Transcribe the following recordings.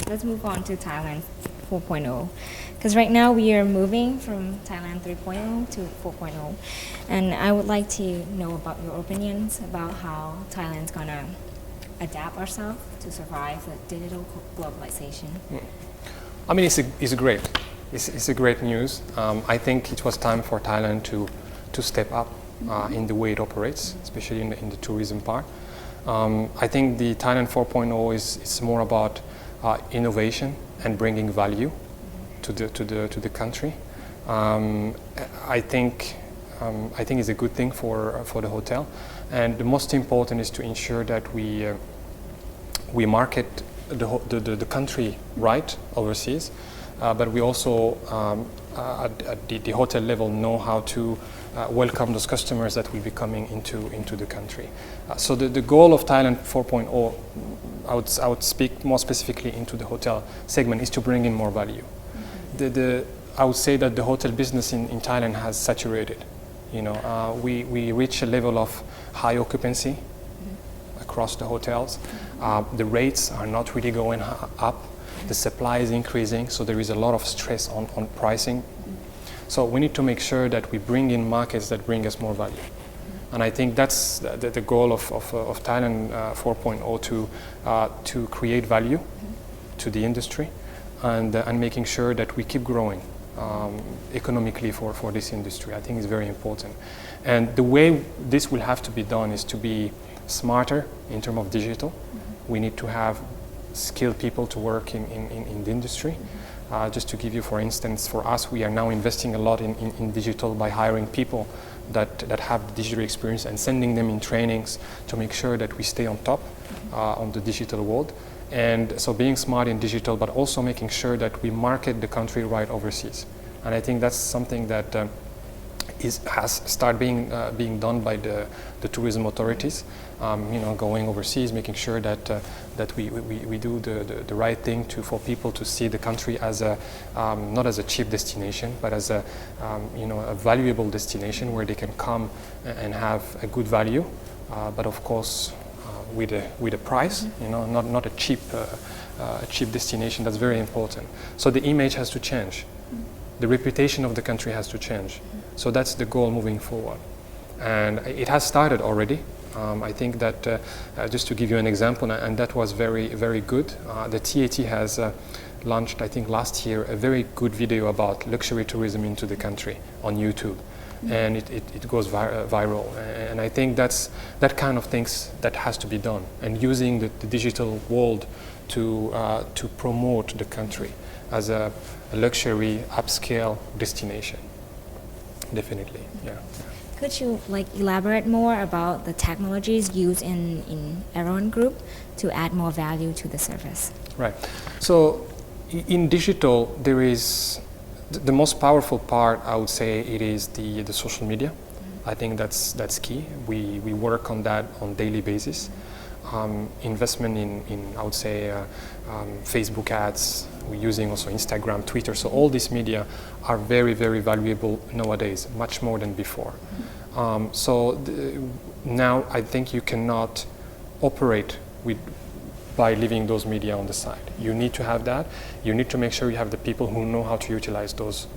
let's move on to Thailand 4.0. Because right now we are moving from Thailand 3.0 to 4.0. And I would like to know about your opinions about how Thailand's going to adapt ourselves to survive the digital globalization. I mean, it's a great news. I think it was time for Thailand to step up in the way it operates, especially in the tourism part. I think the Thailand 4.0 is more about innovation and bringing value to the country. I think it's a good thing for the hotel, and the most important is to ensure that we market the country right overseas, but we also at the hotel level know how to welcome those customers that will be coming into the country. So the goal of Thailand 4.0, I would speak more specifically into the hotel segment, is to bring in more value. I would say that the hotel business in Thailand has saturated. We reach a level of high occupancy across the hotels. The rates are not really going up. The supply is increasing, so there is a lot of stress on pricing. So we need to make sure that we bring in markets that bring us more value. And I think that's the goal of Thailand 4.0 to create value to the industry and making sure that we keep growing economically for this industry. I think it's very important. And the way this will have to be done is to be smarter in terms of digital. We need to have skilled people to work in the industry. Just to give you, for instance, for us, we are now investing a lot in digital by hiring people that have digital experience and sending them in trainings to make sure that we stay on top on the digital world. And so being smart in digital, but also making sure that we market the country right overseas. And I think that's something that has started being done by the tourism authorities. Going overseas, making sure that we do the right thing for people to see the country as not as a cheap destination, but as a valuable destination where they can come and have a good value, but of course with a price, not a cheap destination. That's very important. So the image has to change. The reputation of the country has to change. So that's the goal moving forward. And it has started already. I think that just to give you an example, and that was very, very good, the TAT has launched, I think last year, a very good video about luxury tourism into the country on YouTube. And it goes viral. And I think that's that kind of things that has to be done, and using the digital world to promote the country as a luxury upscale destination. Definitely, yeah. Could you elaborate more about the technologies used in Erawan Group to add more value to the service? Right. So in digital, there is the most powerful part. I would say it is the social media. I think that's key. We work on that on daily basis. Investment in I would say Facebook ads. We're using also Instagram, Twitter. So all these media are very, very valuable nowadays, much more than before. Now I think you cannot operate by leaving those media on the side. You need to have that. You need to make sure you have the people who know how to utilize those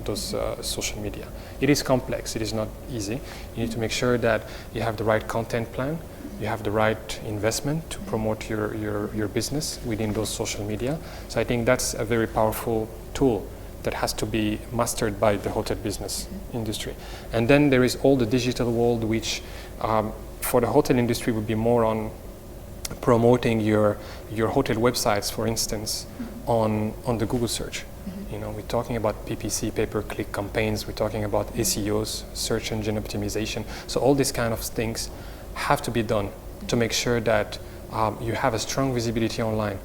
social media. It is complex. It is not easy. You need to make sure that you have the right content plan. You have the right investment to promote your business within those social media. So I think that's a very powerful tool that has to be mastered by the hotel business industry. And then there is all the digital world, which for the hotel industry would be more on promoting your hotel websites, for instance, on the Google search. We're talking about PPC, pay-per-click campaigns. We're talking about SEOs, search engine optimization. So all these kind of things have to be done to make sure that you have a strong visibility online,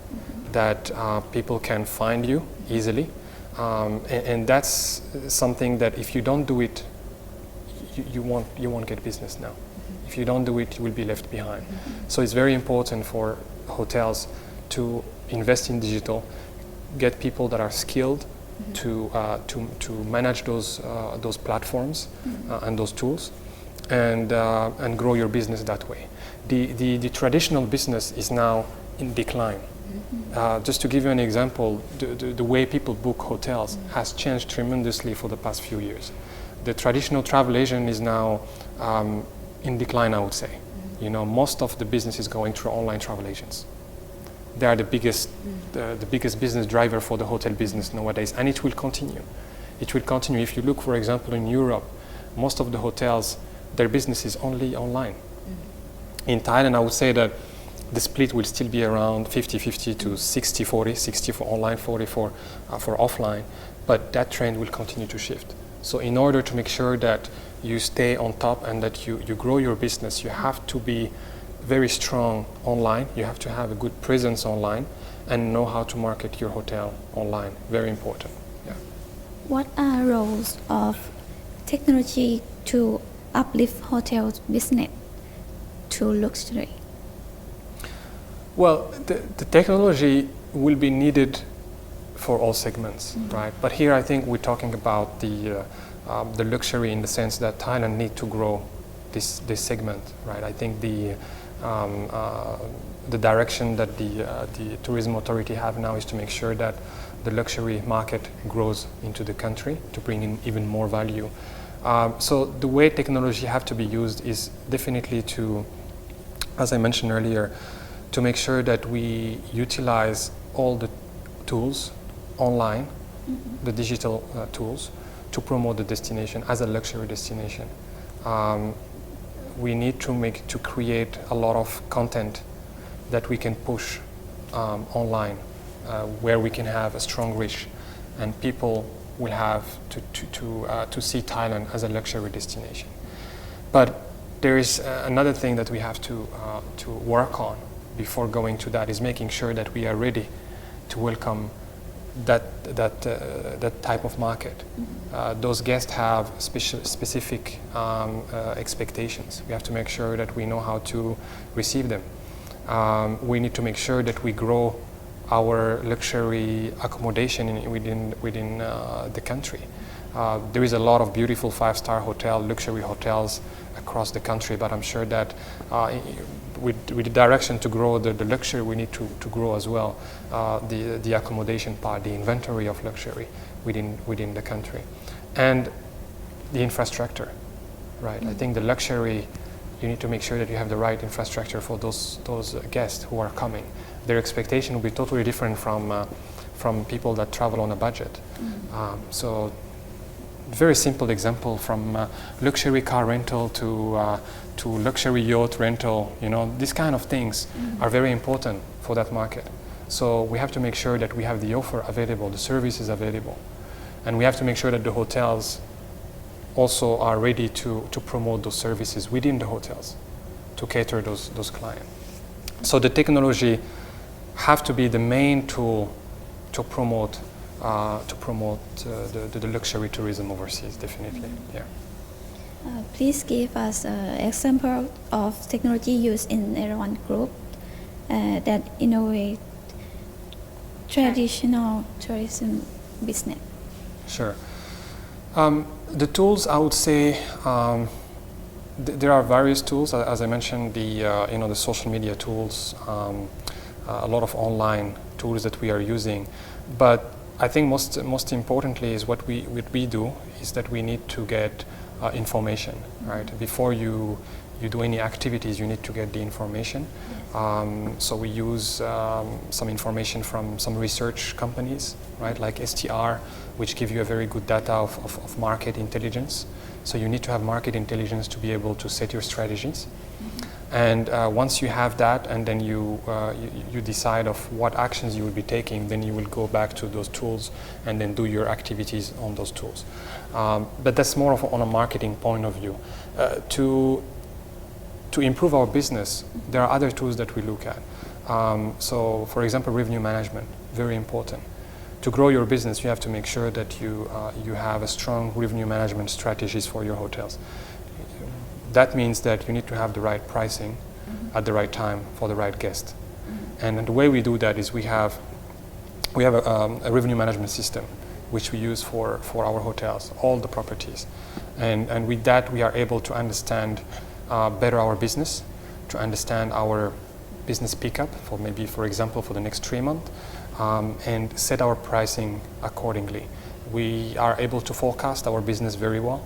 that people can find you easily. And that's something that if you don't do it, you won't get business now. If you don't do it, you will be left behind. So it's very important for hotels to invest in digital, get people that are skilled to manage those platforms and those tools, and grow your business that way. The traditional business is now in decline. Just to give you an example, the way people book hotels has changed tremendously for the past few years. The traditional travel agent is now in decline, I would say. You know, most of the business is going through online travel agents. They are the biggest business driver for the hotel business nowadays, and it will continue. It will continue. If you look, for example, in Europe, most of the hotels, their business is only online. In Thailand, I would say that the split will still be around 50-50 to 60-40, 60 for online, 40 for offline, but that trend will continue to shift. So in order to make sure that you stay on top and that you grow your business, you have to be very strong online, you have to have a good presence online and know how to market your hotel online. Very important. Yeah. What are roles of technology to uplift hotels business to luxury? Well, the technology will be needed for all segments, right? But here I think we're talking about the luxury in the sense that Thailand need to grow this segment, right? I think the direction that the tourism authority have now is to make sure that the luxury market grows into the country to bring in even more value. So the way technology have to be used is definitely to, as I mentioned earlier, to make sure that we utilize all the tools online, the digital tools, to promote the destination as a luxury destination. We need to create a lot of content that we can push online, where we can have a strong reach, and people will have to see Thailand as a luxury destination. But there is another thing that we have to work on before going to that, is making sure that we are ready to welcome that type of market. Those guests have specific expectations. We have to make sure that we know how to receive them. We need to make sure that we grow our luxury accommodation within the country. There is a lot of beautiful 5-star luxury hotels across the country, but I'm sure that with the direction to grow the luxury, we need to grow as well the accommodation part, the inventory of luxury within the country, and the infrastructure, right? I think the luxury, you need to make sure that you have the right infrastructure for those guests who are coming. Their expectation will be totally different from people that travel on a budget. So very simple example, from luxury car rental to luxury yacht rental, you know, these kind of things are very important for that market. So we have to make sure that we have the offer available, the services available, and we have to make sure that the hotels also are ready to promote those services within the hotels to cater those clients. So the technology have to be the main tool to promote the luxury tourism overseas, definitely. Yeah. Please give us an example of technology used in Erawan Group that innovate traditional tourism business. Sure. The tools, I would say, there are various tools. As I mentioned, the social media tools, a lot of online tools that we are using. But I think most importantly is what we do is that we need to get information, right? Before you do any activities, you need to get the information. So we use some information from some research companies, right, like STR, which give you a very good data of market intelligence. So you need to have market intelligence to be able to set your strategies. And once you have that, and then you decide of what actions you will be taking, then you will go back to those tools and then do your activities on those tools. But that's more of on a marketing point of view. To improve our business, there are other tools that we look at. So, for example, revenue management, very important. To grow your business, you have to make sure that you have a strong revenue management strategies for your hotels. That means that you need to have the right pricing at the right time for the right guest. And the way we do that is we have a revenue management system which we use for our hotels, all the properties. And with that we are able to understand better our business, to understand our business pickup for maybe, for example, for the next 3 months, and set our pricing accordingly. We are able to forecast our business very well.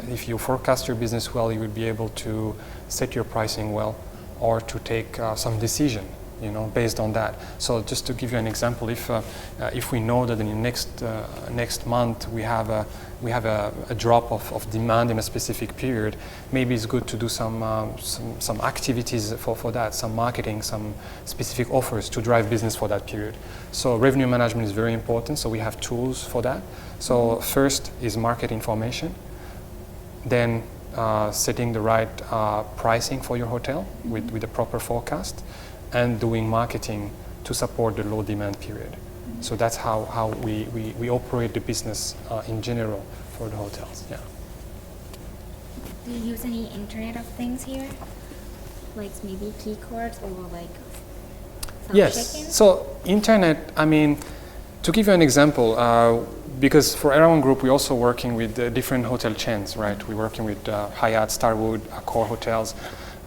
If you forecast your business well, you will be able to set your pricing well, or to take some decision, based on that. So just to give you an example, if we know that in the next month we have a drop of demand in a specific period, maybe it's good to do some activities for that, some marketing, some specific offers to drive business for that period. So revenue management is very important. So we have tools for that. So first is market information, then setting the right pricing for your hotel with the proper forecast, and doing marketing to support the low demand period. So that's how we operate the business in general for the hotels. Yeah. Do you use any Internet of Things here? Like maybe key cards or like Yes. check-in? So internet, to give you an example, because for Erawan Group, we're also working with different hotel chains, right? We're working with Hyatt, Starwood, Accor hotels,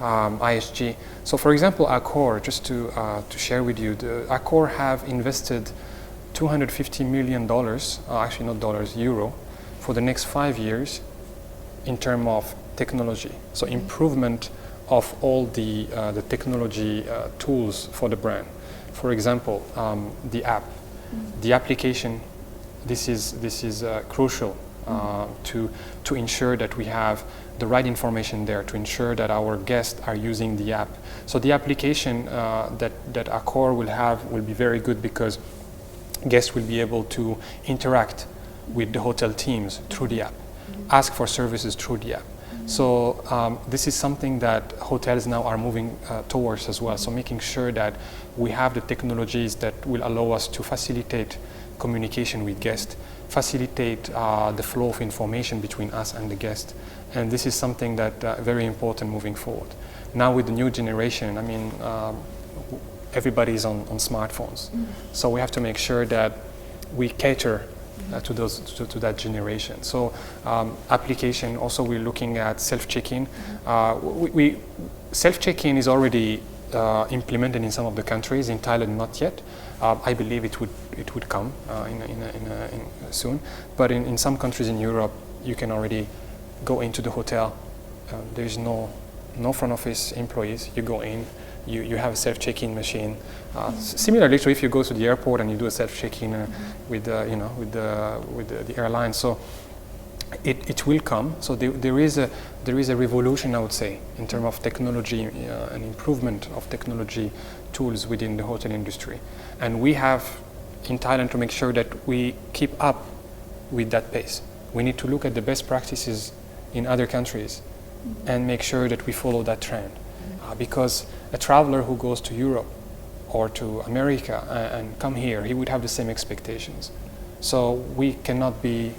ISG. So for example, Accor, just to share with you, Accor have invested $250 million, actually not dollars, euro, for the next 5 years in terms of technology. So improvement of all the technology tools for the brand. For example, the app, the application. This is crucial to ensure that we have the right information there, to ensure that our guests are using the app. So the application that Accor will have will be very good, because guests will be able to interact with the hotel teams through the app, ask for services through the app. So this is something that hotels now are moving towards as well. So making sure that we have the technologies that will allow us to facilitate communication with guests, facilitate the flow of information between us and the guest. And this is something that very important moving forward. Now with the new generation, everybody is on smartphones. So we have to make sure that we cater to that generation. So application, also we're looking at self-check-in. Self-check-in is already implemented in some of the countries. In Thailand, not yet. I believe it would come in soon. But in some countries in Europe, you can already go into the hotel. There's no front office employees. You go in, you have a self-check-in machine. Similarly to if you go to the airport and you do a self-check-in with the airline. So it will come. So there is a revolution, I would say, in terms of technology and improvement of technology tools within the hotel industry. And we have in Thailand to make sure that we keep up with that pace. We need to look at the best practices in other countries and make sure that we follow that trend. Because a traveler who goes to Europe or to America and come here, he would have the same expectations. So we cannot be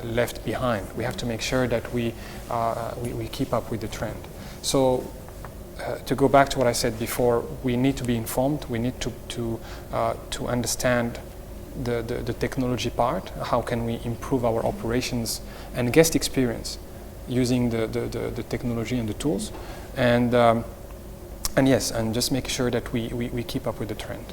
left behind. We have to make sure that we keep up with the trend. So to go back to what I said before, we need to be informed. We need to understand the technology part. How can we improve our operations and guest experience using the technology and the tools, and yes, and just make sure that we keep up with the trend.